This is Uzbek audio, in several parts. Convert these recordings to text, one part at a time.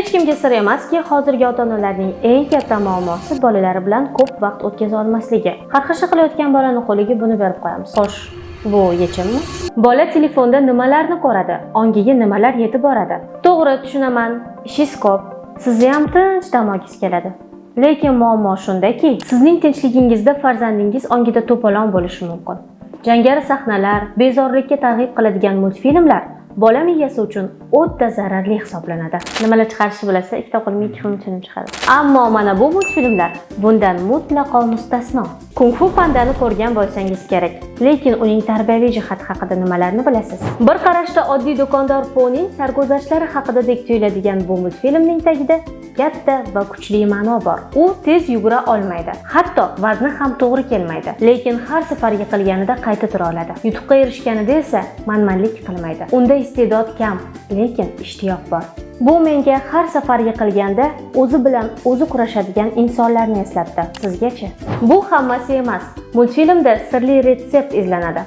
Hech kimga sir emaski, hozirgi ota-onalarning eng katta muammosi bolalari bilan ko'p vaqt o'tkaza olmasligi. Xarxasha qilayotgan bolani qo'liga buni berib qo'yamiz. Xo'sh, bu yechimmi? Bola telefonda nimalarni ko'radi, ongiga nimalar yetib boradi. To'g'ri, tushunaman, ishingiz ko'p, sizni ham tinch dam olgingiz keladi. Lekin muammo shundaki, sizning tinchligingizda farzandingiz ongida to'polon bo'lishi mumkin. Jangari sahnalar, bezorilikka targ'ib qiladigan multfilmlar bola miyasi uchun o'ta zararli hisoblanadi. Nimalar chiqarishi bilasa, ikkita qo'lim ikki xil chiqadi. Ammo mana bu multfilmlar bundan mutlaqo mustasno. Kung Fu Pandani ko'rgan bo'lsangiz kerak, lekin uning tarbiyaviy jihati haqida nimalarni bilasiz? Bir qarashda oddiy do'kondor Poning sarguzashtlari haqidadek tuyuladigan bu multfilmning tagida katta va kuchli ma'no bor. U tez yugura olmaydi, hatto vazni ham to'g'ri kelmaydi, lekin har safar yiqilganida qayta tura oladi. Yutuqqa erishganida esa manmanlik qilmaydi. Unda iste'dod kam, lekin ishtiyoq bor. Bu menga har safar yiqilganda o'zi bilan o'zi kurashadigan insonlarni eslatdi. Sizgachi? Bu hammasi emas. Multfilmda sirli retsept izlanadi.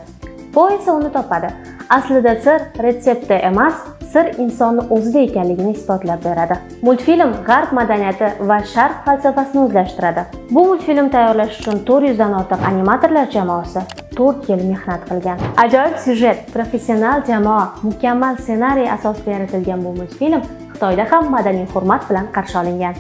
Bu esa uni topadi. Aslida sir retseptda emas, sir insonni o'zida ekanligini isbotlab beradi. Multfilm g'arb madaniyati va sharq falsafasini o'zlashtiradi. Bu multfilm tayyorlash uchun 400 dan ortiq animatorlar jamoasi 4 yil mehnat qilgan. Ajoyib syujet, professional jamoa, mukammal ssenariy asosida yaratilgan bu multfilm Xitoyda ham madaniy hurmat bilan qarshi olingan.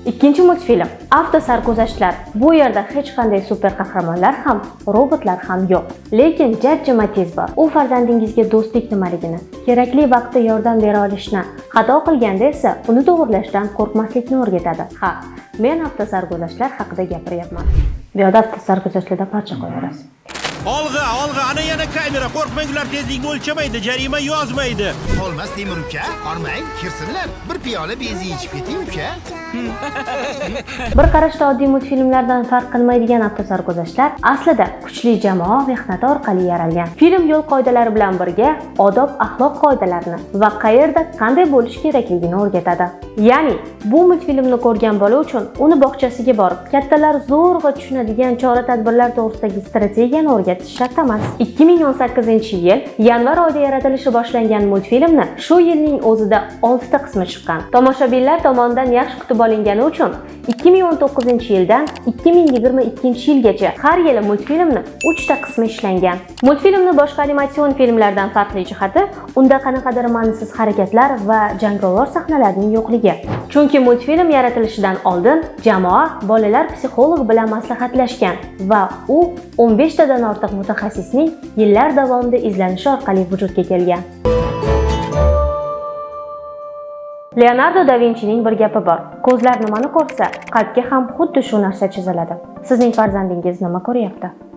Ikkinchi multfilm Avto sarguzashtlar. Bu yerda hech qanday super qahramonlar ham, robotlar ham yo'q. Lekin jajji Matiz bor. U farzandingizga do'stlik nimaligini, kerakli vaqtda yordam bera olishni, xato qilganda esa uni to'g'rilashdan qo'rqmaslikni o'rgatadi. Ha, men avto sarguzashtlar haqida gapiryapman. Bu yerda avto sarguzashtlarda parcha qo'yamiz. Olg'a, ana yana kamera. Qo'rqmanglar, tezlikni o'lchamaydi, jarima yozmaydi. Olmas Temur uka, qormang, kirsinlar. Bir piyola benzin ichib keting uka. Bir qarashda oddiy multfilmlardan farq qilmaydigan avto sarguzashtlar aslida kuchli jamoa mehnati orqali yaralgan. Film yo'l qoidalari bilan birga odob-axloq qoidalarini va qayerda qanday bo'lish kerakligini o'rgatadi. Ya'ni, bu multfilmni ko'rgan bola uchun uni bog'chasiga borib, kattalar zo'rg'a tushunadigan chora-tadbirlar to'g'risidagi strategiyani o'rgatish shart emas. 2018-yil yanvar oyida yaratilishi boshlangan multfilmni shu yilning o'zida 6 ta qismi chiqqan. Tomoshabinlar tomonidan yaxshi kutib olingani uchun 2019-yildan 2022-yilgacha har yili multfilmni 3 ta qismi ishlangan. Multfilmni boshqa animatsion filmlardan farqli jihati unda qanaqadir ma'nisiz harakatlar va jangovar sahnalarning yo'qligi. Chunki multfilm yaratilishidan oldin jamoa bolalar psixologi bilan maslahatlashgan va u 15 tadan ortiq mutaxassisning yillar davomida izlanishi orqali vujudga kelgan. Leonardo da Vincining bir gapi bor. Ko'zlar nimani ko'rsa, qalbga ham xuddi shu narsa chiziladi. Sizning farzandingiz nima ko'ryapti?